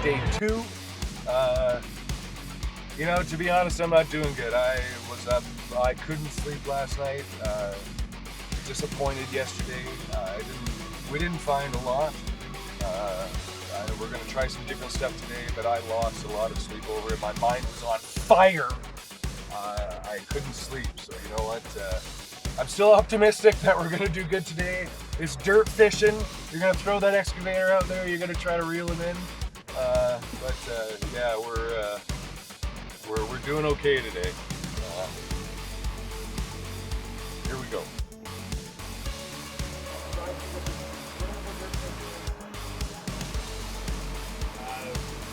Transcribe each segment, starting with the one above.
day 2. You know, to be honest, I'm not doing good. I was up, I couldn't sleep last night. Disappointed yesterday. We didn't find a lot. We're gonna try some different stuff today, but I lost a lot of sleep over it. My mind was on fire. I couldn't sleep, so you know what? I'm still optimistic that we're gonna do good today. It's dirt fishing. You're gonna throw that excavator out there. You're gonna try to reel him in. Yeah, we're doing okay today. Here we go.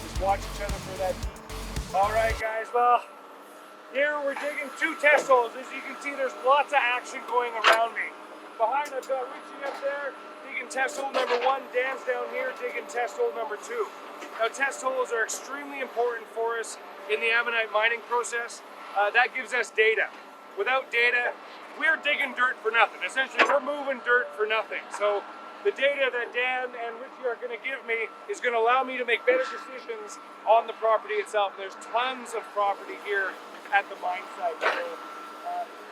Just watch each other for that. All right, guys. Well, here we're digging 2 test holes. As you can see, there's lots of action going around me. Behind, I've got Richie up there digging test hole number 1. Dan's down here digging test hole number 2. Now, test holes are extremely important for us in the Ammonite mining process. That gives us data. Without data, we're digging dirt for nothing. Essentially, we're moving dirt for nothing. So the data that Dan and Richie are going to give me is going to allow me to make better decisions on the property itself. And there's tons of property here at the mine site. So,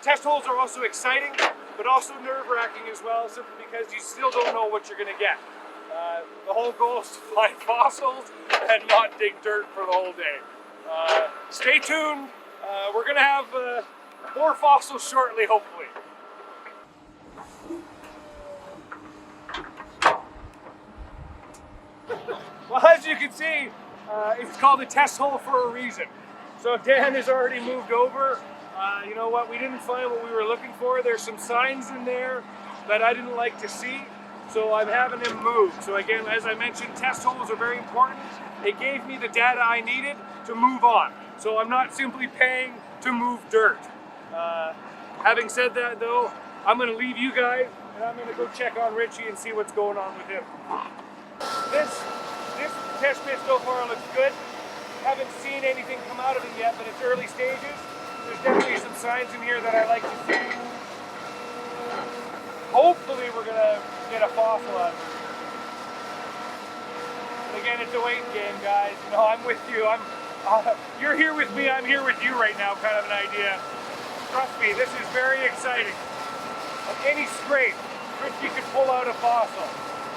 test holes are also exciting, but also nerve-wracking as well, simply because you still don't know what you're going to get. The whole goal is to find fossils and not dig dirt for the whole day. Stay tuned. We're going to have more fossils shortly, hopefully. Well, as you can see, it's called a test hole for a reason. So Dan has already moved over. You know what? We didn't find what we were looking for. There's some signs in there that I didn't like to see. So I'm having him move. So again, as I mentioned, test holes are very important. It gave me the data I needed to move on. So I'm not simply paying to move dirt. Having said that though, I'm gonna leave you guys and I'm gonna go check on Richie and see what's going on with him. This test pit so far looks good. Haven't seen anything come out of it yet, but it's early stages. There's definitely some signs in here that I like to see. Hopefully we're gonna get a fossil out of it. But again, it's a waiting game, guys. You know, I'm with you. You're here with me, I'm here with you right now, kind of an idea. Trust me, this is very exciting. On any scrape, Richie could pull out a fossil.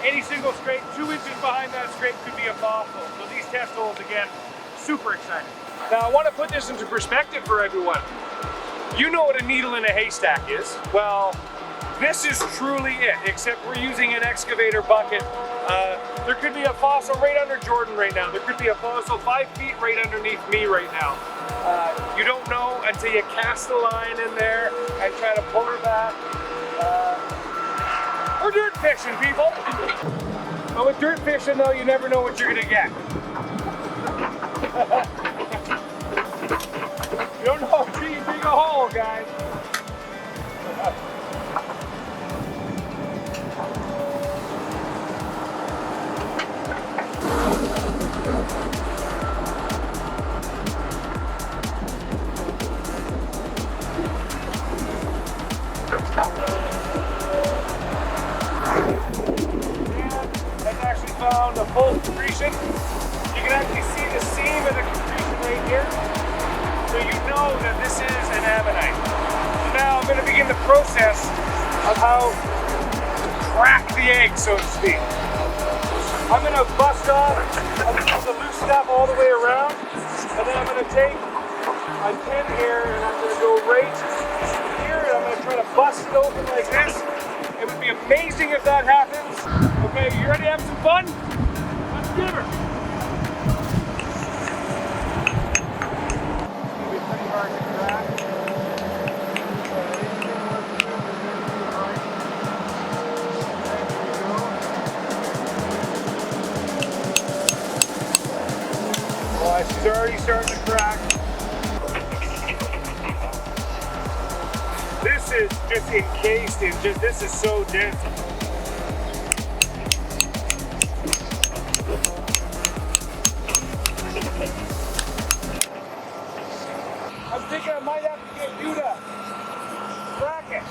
Any single scrape, 2 inches behind that scrape could be a fossil. So these test holes, again, super exciting. Now I want to put this into perspective for everyone. You know what a needle in a haystack is. Well, this is truly it, except we're using an excavator bucket. There could be a fossil right under Jordan right now. There could be a fossil 5 feet right underneath me right now. You don't know until you cast the line in there and try to pull her back. We're dirt fishing, people. But with dirt fishing though, you never know what you're gonna get. You don't know until you dig a hole, guys. I've actually found a full accretion. You can actually see the seam of the accretion right here. So you know that this is an Ammonite. So now I'm going to begin the process of how to crack the egg, so to speak. I'm going to bust off the loose stuff all the way around, and then I'm going to take my pin here and I'm going to go right here and I'm going to try to bust it open like this. It would be amazing if that happens. Okay, you ready to have some fun? Let's give her. It's going to be pretty hard to crack. Oh, she's already starting to crack. This is just encased in this is so dense. I'm thinking I might have to get you to Crackin.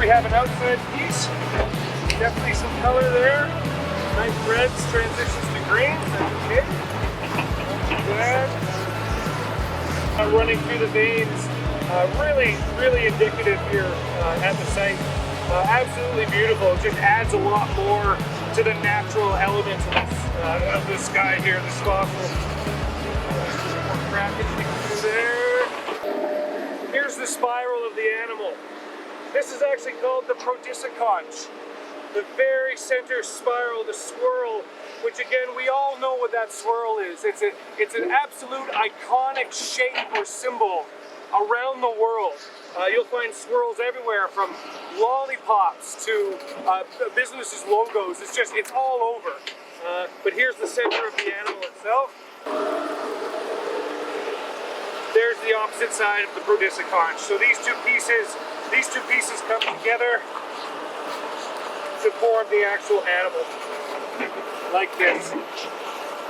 we have an outside piece. Definitely some color there. Nice reds transitions to greens. That's okay. Not too bad. Running through the veins. Really indicative here at the site. Absolutely beautiful. It just adds a lot more to the natural elements of this guy here, this fossil. More Crackin through there. Here's the spiral of the animal. This is actually called the protisiconch. The very center spiral, the swirl, which again, we all know what that swirl is. It's an absolute iconic shape or symbol around the world. You'll find swirls everywhere, from lollipops to businesses' logos. It's all over. But here's the center of the animal itself. There's the opposite side of the protisiconch. So these two pieces come together to form the actual animal, like this,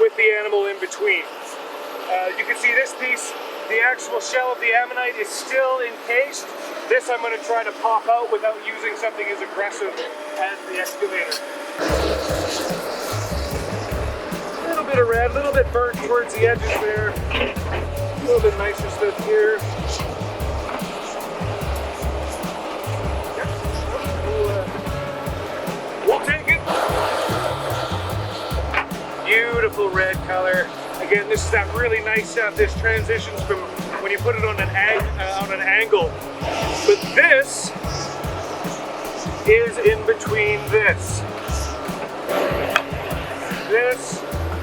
with the animal in between. You can see this piece, the actual shell of the ammonite is still encased. This I'm going to try to pop out without using something as aggressive as the excavator. A little bit of red, a little bit burnt towards the edges there. A little bit nicer stuff here. We'll take it. Beautiful red color. Again, this is that really nice stuff. This transitions from when you put it on an angle. But this is in between this,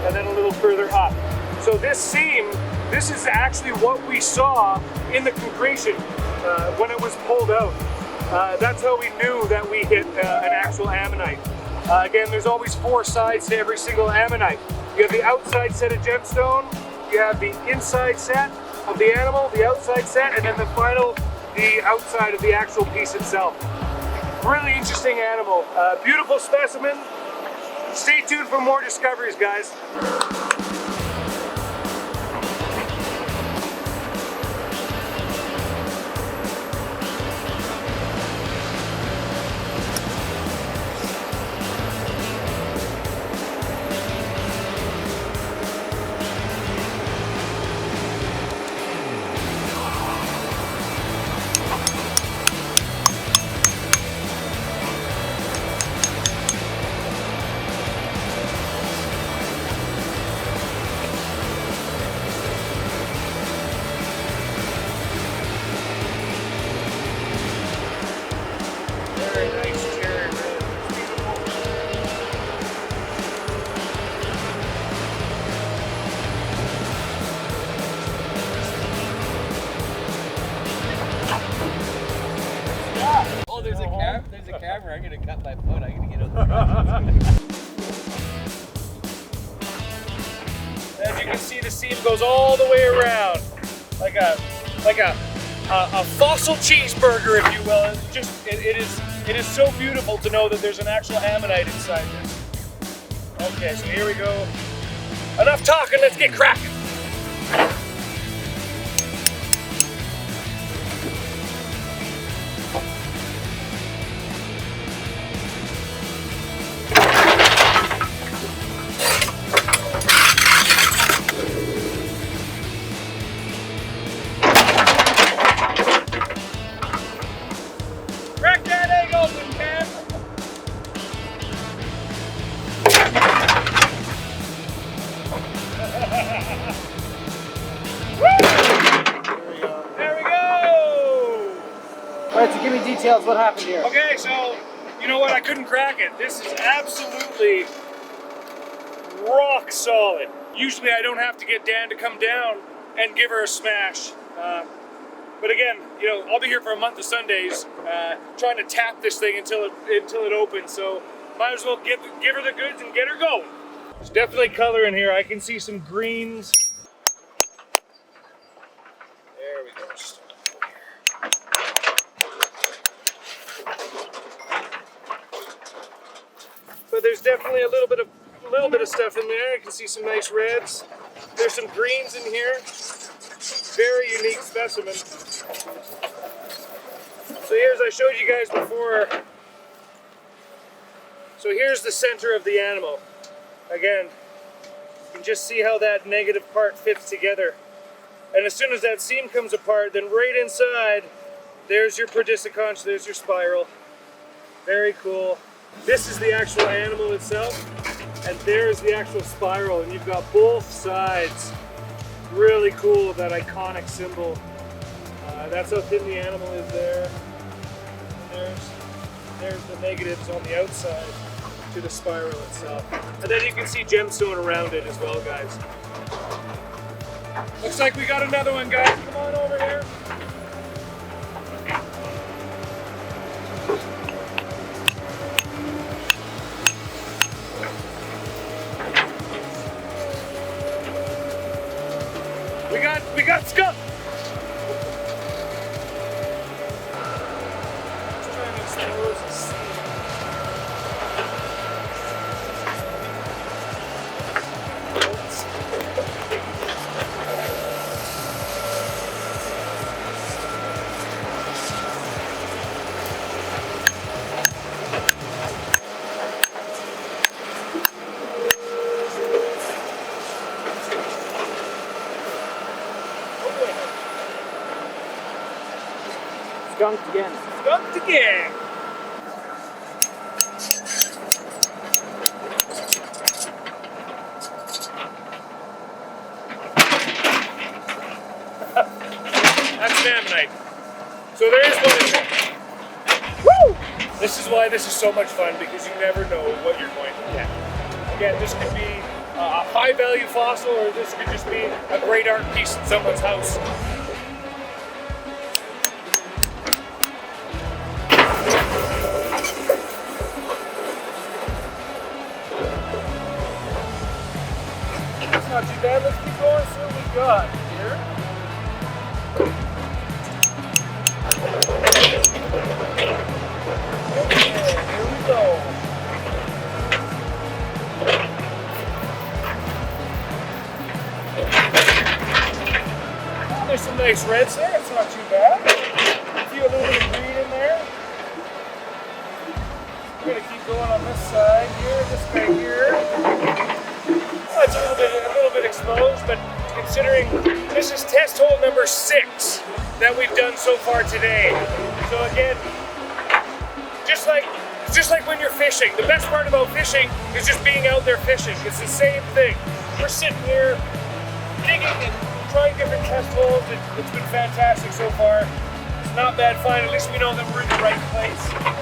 and then a little further up. So this seam, this is actually what we saw in the concretion when it was pulled out. That's how we knew that we hit an actual ammonite. Again, there's always 4 sides to every single ammonite. You have the outside set of gemstone, you have the inside set of the animal, the outside set, and then the outside of the actual piece itself. Really interesting animal. Beautiful specimen. Stay tuned for more discoveries, guys. There's a camera. I'm gonna cut my foot. I'm gonna get out the As you can see, the seam goes all the way around, like a fossil cheeseburger, if you will. It is so beautiful to know that there's an actual ammonite inside this. Okay, so here we go. Enough talking. Let's get cracking. Crack that egg open, Ken! There we go! Alright, so give me details. What happened here? Okay, so, you know what? I couldn't crack it. This is absolutely rock solid. Usually I don't have to get Dan to come down and give her a smash. But again, you know, I'll be here for a month of Sundays trying to tap this thing until it opens. So might as well give her the goods and get her going. There's definitely color in here. I can see some greens. There we go. But there's definitely a little bit of stuff in there. I can see some nice reds. There's some greens in here. Very unique specimen. So here's, I showed you guys before. So here's the center of the animal. Again, you can just see how that negative part fits together. And as soon as that seam comes apart, then right inside, there's your perdissiconch, there's your spiral. Very cool. This is the actual animal itself, and there's the actual spiral, and you've got both sides. Really cool, that iconic symbol. That's how thin the animal is there. And there's the negatives on the outside to the spiral itself. And then you can see gemstone around it as well, guys. Looks like we got another one, guys. Come on over here. We got skunk. Just trying to expose the seam. Skunked again. Skunked again. That's an Ammonite. So there is one in there. Woo! This is why this is so much fun, because you never know what you're going to get. Again, this could be a high value fossil, or this could just be a great art piece in someone's house. Not too bad. Let's keep going, see what we got here. Okay, here we go. Oh, there's some nice reds there. It's not too bad. See a little bit of green in there. We're gonna keep going on this side here. This guy here. It's a little bit exposed, but considering this is test hole number 6 that we've done so far today. So again, just like when you're fishing, the best part about fishing is just being out there fishing. It's the same thing. We're sitting here digging and trying different test holes. It's been fantastic so far. It's not bad fun. At least we know that we're in the right place.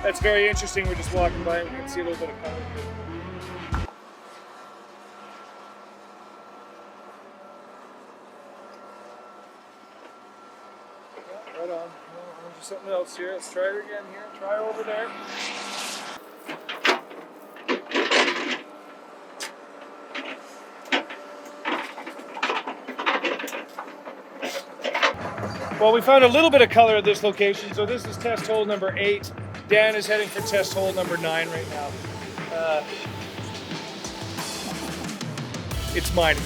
That's very interesting. We're just walking by and we can see a little bit of color here. Right on. I'll do something else here. Let's try her again here. Try her over there. Well, we found a little bit of color at this location, so this is test hole number 8. Dan is heading for test hole number 9 right now. It's mining.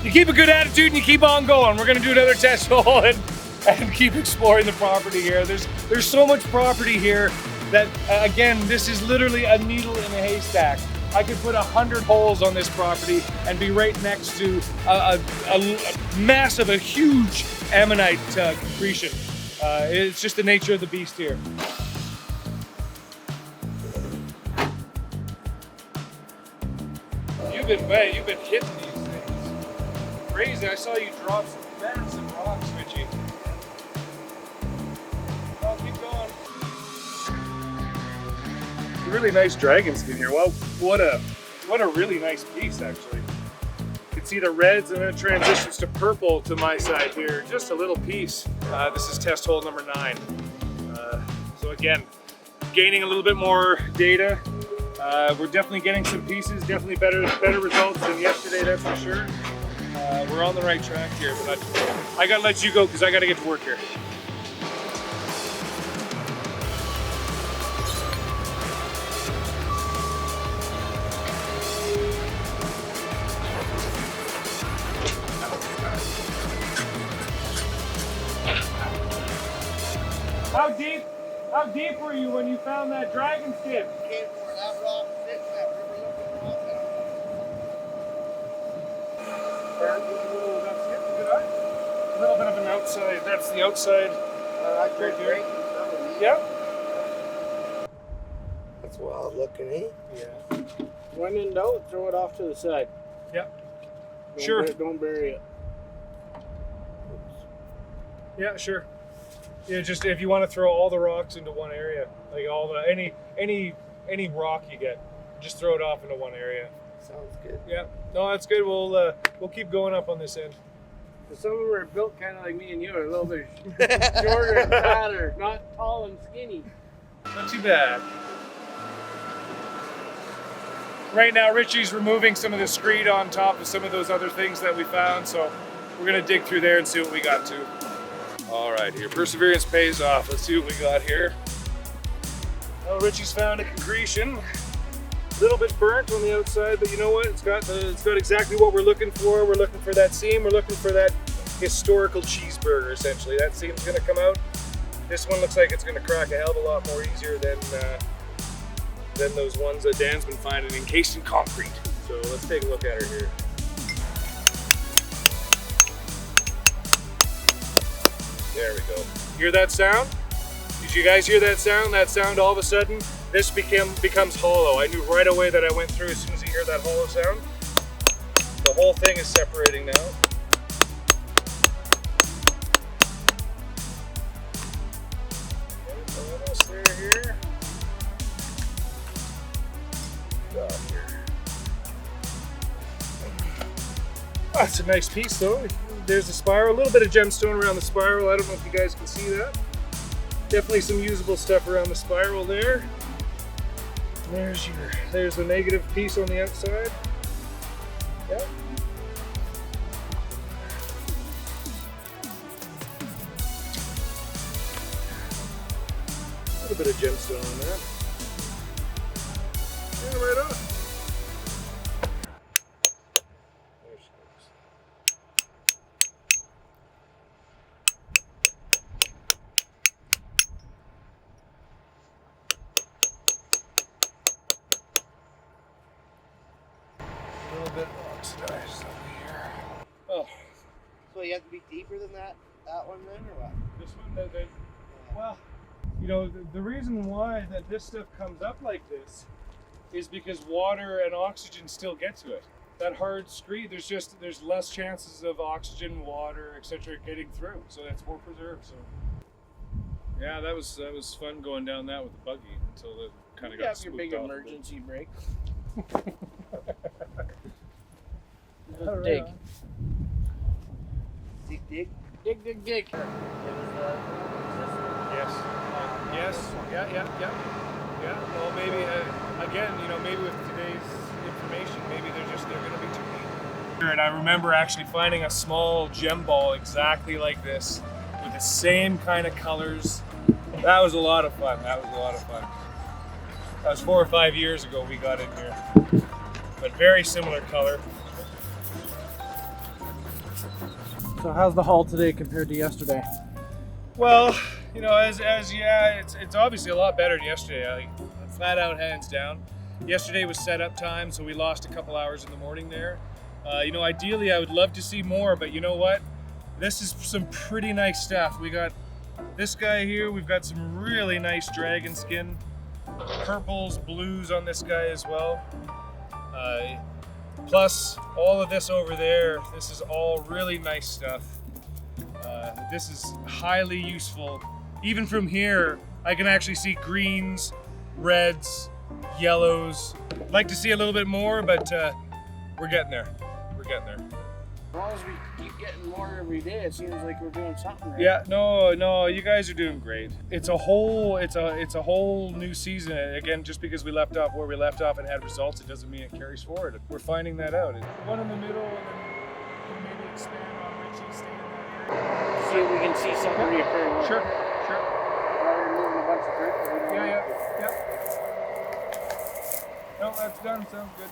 You keep a good attitude and you keep on going. We're gonna do another test hole and keep exploring the property here. There's so much property here that, again, this is literally a needle in a haystack. I could put 100 holes on this property and be right next to a massive, a huge Ammonite concretion. It's just the nature of the beast here. You've been hitting these things. Crazy, I saw you drop some massive rocks, Richie. Oh, keep going. Really nice dragon skin here. Well, what a really nice piece, actually. You can see the reds and then it transitions to purple to my side here. Just a little piece. This is test hole number 9. So again, gaining a little bit more data. We're definitely getting some pieces, definitely better results than yesterday, that's for sure. We're on the right track here, but I gotta let you go because I gotta get to work here. How deep were you when you found that dragon skin? Came where that rock sits, that river looking rock. A little bit of an outside. That's the outside. Right here. Yeah. That's wild looking, eh? Yeah. When in doubt, throw it off to the side. Yep. Don't Sure. Don't bury it. Yeah, sure. Yeah, just if you want to throw all the rocks into one area, like all the any rock you get, just throw it off into one area. Sounds good. Yeah. No, that's good. We'll keep going up on this end. Some of them are built kind of like me and you, a little bit shorter and fatter, not tall and skinny. Not too bad. Right now, Richie's removing some of the screed on top of some of those other things that we found, so we're gonna dig through there and see what we got to. All right, here, perseverance pays off. Let's see what we got here. Well, Richie's found a concretion. A little bit burnt on the outside, but you know what? It's got exactly what we're looking for. We're looking for that seam. We're looking for that historical cheeseburger, essentially. That seam's gonna come out. This one looks like it's gonna crack a hell of a lot more easier than those ones that Dan's been finding encased in concrete. So let's take a look at her here. There we go. Hear that sound? Did you guys hear that sound? That sound all of a sudden, this becomes hollow. I knew right away that I went through as soon as you hear that hollow sound. The whole thing is separating now. Okay, almost there here. Got here. Oh, that's a nice piece though. There's the spiral, a little bit of gemstone around the spiral. I don't know if you guys can see that. Definitely some usable stuff around the spiral there. There's the negative piece on the outside. Yeah. A little bit of gemstone on that. Yeah, right on. There she goes. A little bit oxidized over here. Oh, So you have to be deeper than that one then, or what? this one, well, you know, the reason why that this stuff comes up like this is because water and oxygen still get to it. That hard screed, there's less chances of oxygen, water, etc. getting through, so it's more preserved. So yeah, that was fun going down that with the buggy until it kind of You got have your spooked big off. emergency brake. All right. Dig. Dig, dig. Dig, dig, dig. Yes. Yes. Yeah. Well, maybe again, you know, maybe with today's information, maybe they're going to be too neat. And I remember actually finding a small gem ball exactly like this, with the same kind of colors. That was a lot of fun. That was 4 or 5 years ago we got in here, but very similar color. So how's the haul today compared to yesterday? Well, you know, it's obviously a lot better than yesterday. Flat out, hands down. Yesterday was setup time, so we lost a couple hours in the morning there. You know, ideally I would love to see more, but you know what? This is some pretty nice stuff. We got this guy here. We've got some really nice dragon skin, purples, blues on this guy as well. Plus all of this over there. This is all really nice stuff. This is highly useful. Even from here, I can actually see greens, reds, yellows. I'd like to see a little bit more, but we're getting there. As long as we keep getting more every day, it seems like we're doing something right. Yeah, no, you guys are doing great. It's a whole new season. Again, just because we left off where we left off and had results, it doesn't mean it carries forward. We're finding that out. One in the middle, and then maybe expand on Richie, stay in that area. See if we can see something reoccurring. Sure. Rather than moving a bunch of dirt. that we don't need to. Yeah. No, that's done. Sounds good.